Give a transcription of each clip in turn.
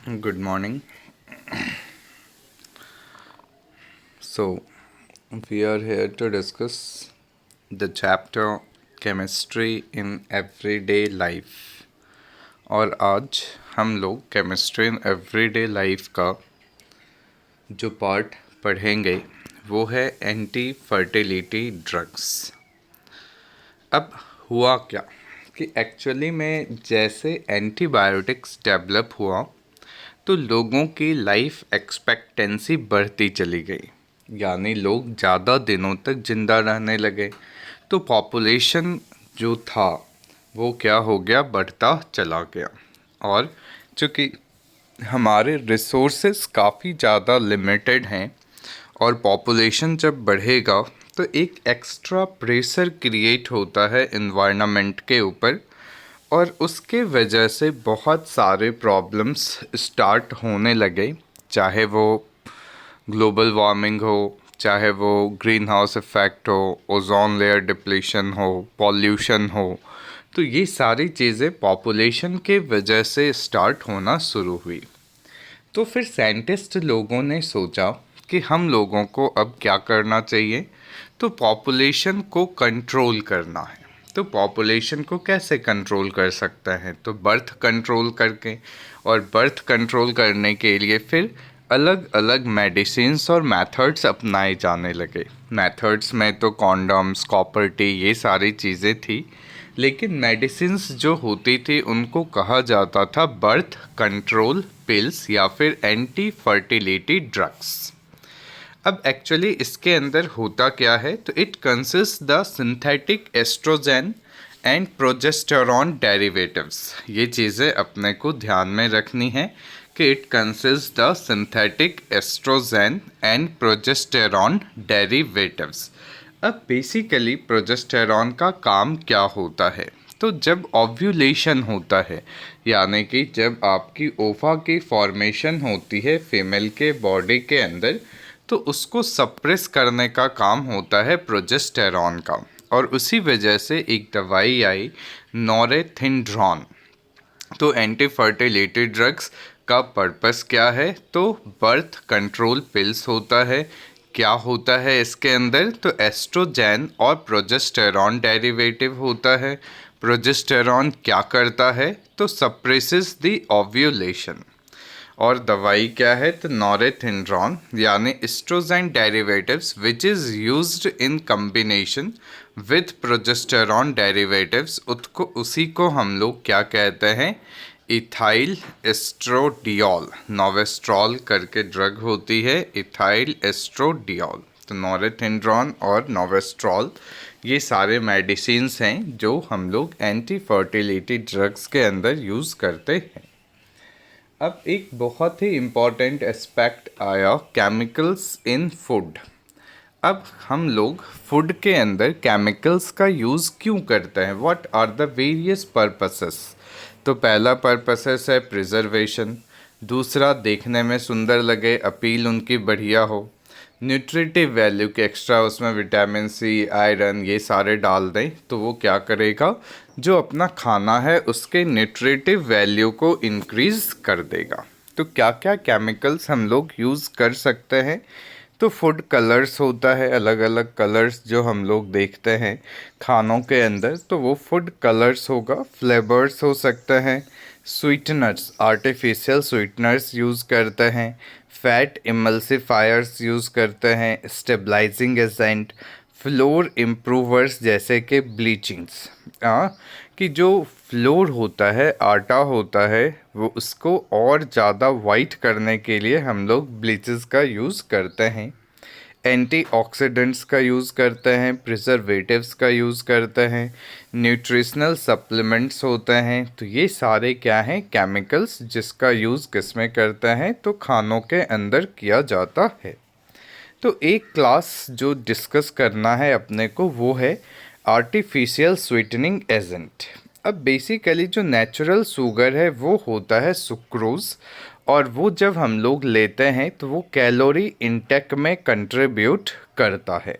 Good morning. So, we are here to discuss the chapter Chemistry in Everyday Life. और आज हम लोग chemistry in everyday life का जो पार्ट पढ़ेंगे वो है एंटी फर्टिलिटी ड्रग्स। अब हुआ क्या कि एक्चुअली में जैसे एंटीबायोटिक्स डेवलप हुआ तो लोगों की लाइफ एक्सपेक्टेंसी बढ़ती चली गई, यानी लोग ज़्यादा दिनों तक ज़िंदा रहने लगे। तो पॉपुलेशन जो था वो क्या हो गया, बढ़ता चला गया। और चूँकि हमारे रिसोर्सेस काफ़ी ज़्यादा लिमिटेड हैं और पॉपुलेशन जब बढ़ेगा तो एक एक्स्ट्रा प्रेशर क्रिएट होता है इन्वायरमेंट के ऊपर, और उसके वजह से बहुत सारे प्रॉब्लम्स स्टार्ट होने लगे। चाहे वो ग्लोबल वार्मिंग हो, चाहे वो ग्रीन हाउस इफ़ेक्ट हो, ओजोन लेयर डिप्लीशन हो, पॉल्यूशन हो, तो ये सारी चीज़ें पॉपुलेशन के वजह से स्टार्ट होना शुरू हुई। तो फिर साइंटिस्ट लोगों ने सोचा कि हम लोगों को अब क्या करना चाहिए, तो पॉपुलेशन को कंट्रोल करना है। तो पॉपुलेशन को कैसे कंट्रोल कर सकते हैं, तो बर्थ कंट्रोल करके, और बर्थ कंट्रोल करने के लिए फिर अलग अलग मेडिसिन्स और मेथड्स अपनाए जाने लगे। मेथड्स में तो कॉन्डम्स, कॉपर टी, ये सारी चीज़ें थी, लेकिन मेडिसिन्स जो होती थी उनको कहा जाता था बर्थ कंट्रोल पिल्स या फिर एंटी फर्टिलिटी ड्रग्स। अब एक्चुअली इसके अंदर होता क्या है, तो it consist the synthetic estrogen and progesterone derivatives. ये चीज़ें अपने को ध्यान में रखनी है कि it consist the synthetic estrogen and progesterone derivatives. अब बेसिकली प्रोजेस्टेरॉन का काम क्या होता है, तो जब ओव्यूलेशन होता है, यानी कि जब आपकी ओवा की फॉर्मेशन होती है फीमेल के बॉडी के अंदर, तो उसको सप्रेस करने का काम होता है प्रोजेस्टेरॉन का। और उसी वजह से एक दवाई आई नॉरेथिंड्रॉन। तो एंटी फर्टिलिटी ड्रग्स का पर्पस क्या है, तो बर्थ कंट्रोल पिल्स होता है। क्या होता है इसके अंदर, तो एस्ट्रोजेन और प्रोजेस्टेरॉन डेरिवेटिव होता है। प्रोजेस्टेरॉन क्या करता है, तो सप्रेसेस द ओव्यूलेशन। और दवाई क्या है, तो नॉरेथिंड्रॉन यानी estrogen derivatives which is used in combination with progesterone derivatives, उसको उसी को हम लोग क्या कहते हैं, इथाइल एस्ट्रोडियोल। नोवेस्ट्रॉल करके ड्रग होती है, इथाइल एस्ट्रोडियोल। तो नॉरेथिंड्रॉन और नोवेस्ट्रॉल ये सारे मेडिसिन्स हैं जो हम लोग एंटी फर्टिलिटी ड्रग्स के अंदर यूज़ करते हैं। अब एक बहुत ही इम्पॉर्टेंट एस्पेक्ट आया, केमिकल्स इन फूड। अब हम लोग फूड के अंदर केमिकल्स का यूज़ क्यों करते हैं, what are the various purposes. तो पहला पर्पसेस है प्रिजर्वेशन, दूसरा देखने में सुंदर लगे, अपील उनकी बढ़िया हो, न्यूट्रिटिव वैल्यू के एक्स्ट्रा उसमें विटामिन सी, आयरन ये सारे डाल दें तो वो क्या करेगा, जो अपना खाना है उसके न्यूट्रिटिव वैल्यू को इंक्रीज़ कर देगा। तो क्या क्या केमिकल्स हम लोग यूज़ कर सकते हैं, तो फूड कलर्स होता है, अलग अलग कलर्स जो हम लोग देखते हैं खानों के अंदर, तो वो फूड कलर्स होगा। फ्लेवर्स हो सकते हैं, स्वीटनर्स, आर्टिफिशियल स्वीटनर्स यूज़ करते हैं, फैट इमल्सिफायर्स यूज़ करते हैं, स्टेबलाइजिंग एजेंट, फ्लोर इम्प्रूवर्स जैसे कि ब्लीचिंग्स। कि जो फ्लोर होता है, आटा होता है, वो उसको और ज़्यादा वाइट करने के लिए हम लोग ब्लीचेस का यूज़ करते हैं। एंटीऑक्सीडेंट्स का यूज़ करते हैं, प्रिजर्वेटिव्स का यूज़ करते हैं, न्यूट्रिशनल सप्लीमेंट्स होते हैं। तो ये सारे क्या हैं, केमिकल्स जिसका यूज़ किस में करते हैं, तो खानों के अंदर किया जाता है। तो एक क्लास जो डिस्कस करना है अपने को वो है आर्टिफिशियल स्वीटनिंग एजेंट। अब बेसिकली जो नेचुरल शुगर है वो होता है सुक्रोज़, और वो जब हम लोग लेते हैं तो वो कैलोरी इंटेक में कंट्रीब्यूट करता है।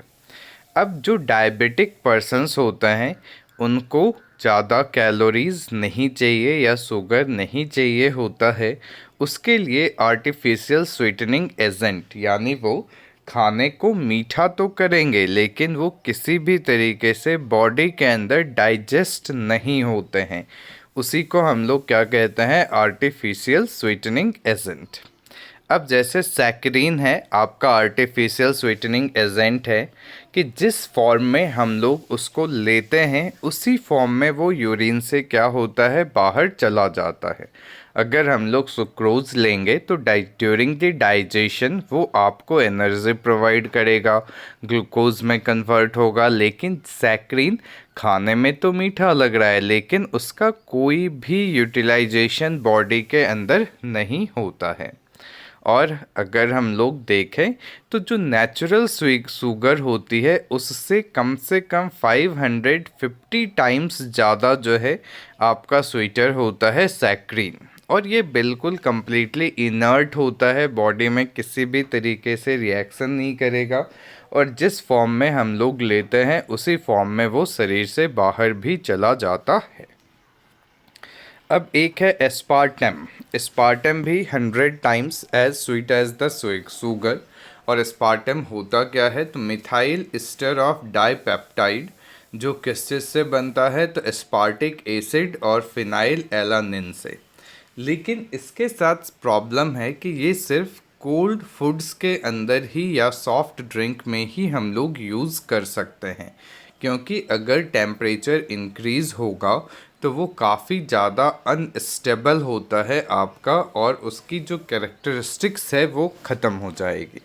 अब जो डायबिटिक पर्सन्स होते हैं उनको ज़्यादा कैलोरीज नहीं चाहिए या शुगर नहीं चाहिए होता है, उसके लिए आर्टिफिशियल स्वीटनिंग एजेंट यानी वो खाने को मीठा तो करेंगे लेकिन वो किसी भी तरीके से बॉडी के अंदर डाइजेस्ट नहीं होते हैं। उसी को हम लोग क्या कहते हैं? Artificial sweetening agent. अब जैसे सैकरीन है आपका आर्टिफिशियल स्वीटनिंग एजेंट है कि जिस फॉर्म में हम लोग उसको लेते हैं उसी फॉर्म में वो यूरिन से क्या होता है? बाहर चला जाता है। अगर हम लोग सुक्रोज लेंगे तो ड्यूरिंग द डाइजेशन वो आपको एनर्जी प्रोवाइड करेगा, ग्लूकोज में कन्वर्ट होगा। लेकिन सैकरीन खाने में तो मीठा लग रहा है लेकिन उसका कोई भी यूटिलाइजेशन बॉडी के अंदर नहीं होता है। और अगर हम लोग देखें तो जो नेचुरल शुगर होती है उससे कम से कम 550 टाइम्स ज़्यादा जो है आपका स्वीटर होता है सैक्रीन। और ये बिल्कुल कम्प्लीटली इनर्ट होता है, बॉडी में किसी भी तरीके से रिएक्शन नहीं करेगा और जिस फॉर्म में हम लोग लेते हैं उसी फॉर्म में वो शरीर से बाहर भी चला जाता है। अब एक है एस्पार्टम। एस्पार्टम भी 100 times as sweet as the sugar. और एस्पार्टम होता क्या है? तो मिथाइल ईस्टर ऑफ डाइपेप्टाइड, जो किस चीज़ से बनता है? तो एस्पार्टिक एसिड और फिनाइल एलानिन से। लेकिन इसके साथ प्रॉब्लम है कि ये सिर्फ कोल्ड फूड्स के अंदर ही या सॉफ्ट ड्रिंक में ही हम लोग यूज़ कर सकते हैं, क्योंकि अगर टेम्परेचर इंक्रीज़ होगा तो वो काफ़ी ज़्यादा अनस्टेबल होता है आपका और उसकी जो कैरेक्टरिस्टिक्स है वो ख़त्म हो जाएगी।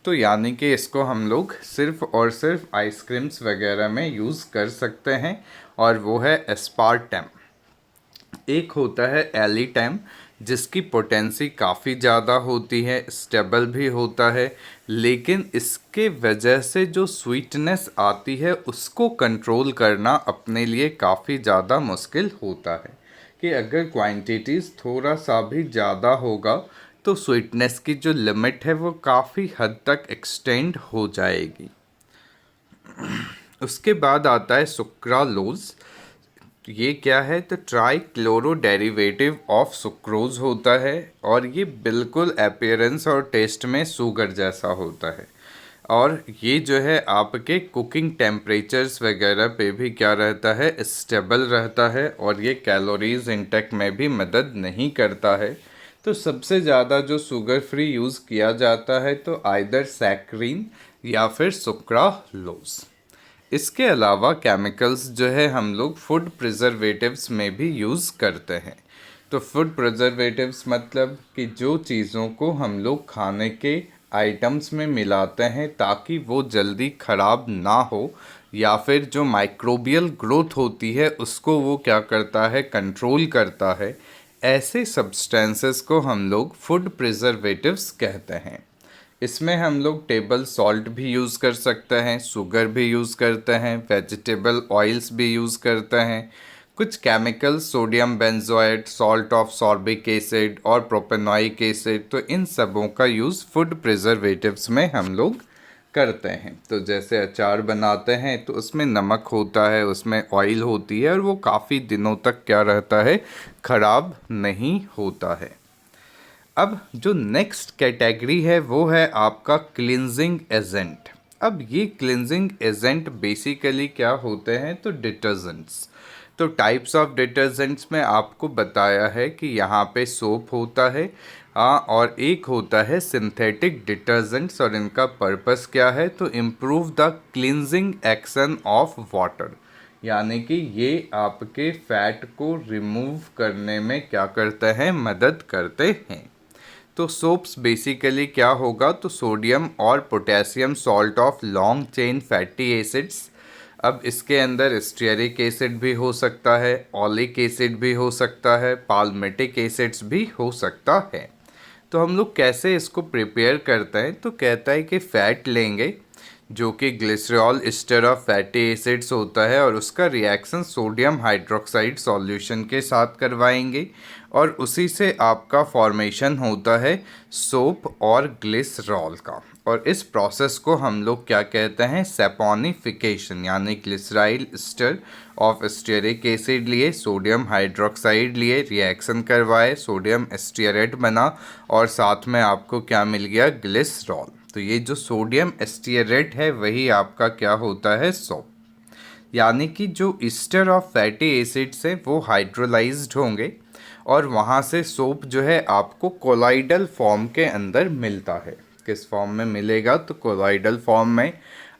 तो यानी कि इसको हम लोग सिर्फ़ और सिर्फ आइसक्रीम्स वगैरह में यूज़ कर सकते हैं और वो है एस्पार्टम। एक होता है एलिटम, जिसकी पोटेंसी काफ़ी ज़्यादा होती है, स्टेबल भी होता है, लेकिन इसके वजह से जो स्वीटनेस आती है उसको कंट्रोल करना अपने लिए काफ़ी ज़्यादा मुश्किल होता है कि अगर क्वांटिटीज़ थोड़ा सा भी ज़्यादा होगा तो स्वीटनेस की जो लिमिट है वो काफ़ी हद तक एक्सटेंड हो जाएगी। उसके बाद आता है सुक्रालोज। ये क्या है? तो try chloro derivative of sucrose होता है और ये बिल्कुल अपीयरेंस और टेस्ट में शुगर जैसा होता है। और ये जो है आपके कुकिंग टेम्परेचर्स वगैरह पे भी क्या रहता है? स्टेबल रहता है और ये कैलोरीज इंटेक में भी मदद नहीं करता है। तो सबसे ज़्यादा जो शुगर फ्री यूज़ किया जाता है तो आइदर सैक्रीन या फिर सुक्रालोज। इसके अलावा केमिकल्स जो है हम लोग फूड प्रिजर्वेटिव्स में भी यूज़ करते हैं। तो फूड प्रिजर्वेटिव्स मतलब कि जो चीज़ों को हम लोग खाने के आइटम्स में मिलाते हैं ताकि वो जल्दी ख़राब ना हो या फिर जो माइक्रोबियल ग्रोथ होती है उसको वो क्या करता है? कंट्रोल करता है। ऐसे सब्सटेंसेस को हम लोग फूड प्रिजर्वेटिव्स कहते हैं। इसमें हम लोग टेबल सॉल्ट भी यूज़ कर सकते हैं, शुगर भी यूज़ करते हैं, वेजिटेबल ऑयल्स भी यूज़ करते हैं, कुछ chemical sodium benzoate, salt of sorbic acid और प्रोपेनोइक एसिड, तो इन सबों का यूज़ फूड प्रिजर्वेटिव्स में हम लोग करते हैं। तो जैसे अचार बनाते हैं तो उसमें नमक होता है, उसमें ऑयल होती है और वो काफ़ी दिनों तक क्या रहता है? ख़राब नहीं होता है। अब जो नेक्स्ट कैटेगरी है वो है आपका क्लिनजिंग एजेंट। अब ये क्लिनजिंग एजेंट बेसिकली क्या होते हैं? तो डिटर्जेंट्स। तो टाइप्स ऑफ डिटर्जेंट्स में आपको बताया है कि यहाँ पे सोप होता है और एक होता है सिंथेटिक डिटर्जेंट्स और इनका पर्पस क्या है? तो improve the cleansing action of water, यानी कि ये आपके फैट को रिमूव करने में क्या करते हैं? मदद करते हैं। तो सोप्स बेसिकली क्या होगा? तो सोडियम और potassium salt of long chain fatty acids. अब इसके अंदर स्टीयरिक एसिड भी हो सकता है, ऑलिक एसिड भी हो सकता है, पाल्मेटिक एसिड्स भी हो सकता है। तो हम लोग कैसे इसको प्रिपेयर करते हैं? तो कहता है कि फ़ैट लेंगे जो कि glycerol ester of fatty acids होता है और उसका रिएक्शन सोडियम हाइड्रोक्साइड सॉल्यूशन के साथ करवाएंगे और उसी से आपका फॉर्मेशन होता है सोप और ग्लिसरॉल का। और इस प्रोसेस को हम लोग क्या कहते हैं, सैपोनिफिकेशन, यानी glyceryl ester of stearic acid लिए, सोडियम हाइड्रोक्साइड लिए, रिएक्शन करवाए, सोडियम एस्टियरेट बना और साथ में आपको क्या मिल गया, ग्लिसरॉल। तो ये जो सोडियम एस्टियरेट है वही आपका क्या होता है, सोप। यानी कि जो ईस्टर ऑफ फैटी एसिड्स हैं वो हाइड्रोलाइज्ड होंगे और वहाँ से सोप जो है आपको कोलाइडल फॉर्म के अंदर मिलता है। किस फॉर्म में मिलेगा, तो कोलाइडल फॉर्म में।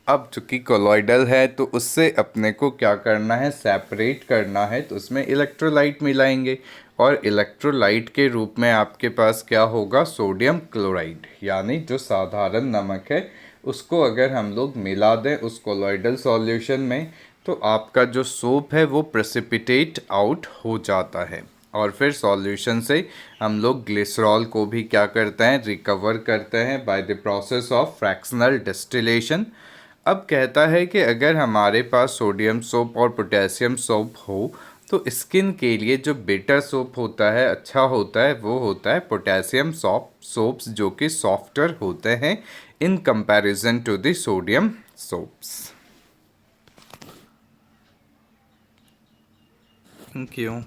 अब चूंकि कोलाइडल है तो उससे अपने को क्या करना है, सेपरेट करना है, तो उसमें इलेक्ट्रोलाइट मिलाएंगे और इलेक्ट्रोलाइट के रूप में आपके पास क्या होगा, सोडियम क्लोराइड, यानी जो साधारण नमक है उसको अगर हम लोग मिला दें उस कोलॉइडल सॉल्यूशन में तो आपका जो सोप है वो प्रेसिपिटेट आउट हो जाता है। और फिर सॉल्यूशन से हम लोग ग्लिसरॉल को भी क्या करते हैं, रिकवर करते हैं by the process of fractional distillation. अब कहता है कि अगर हमारे पास सोडियम सोप और पोटेशियम सोप हो तो स्किन के लिए जो बेटर सोप होता है, अच्छा होता है, वो होता है पोटेशियम सोप्स, जो कि सॉफ्टर होते हैं in comparison to the sodium soaps. Thank you.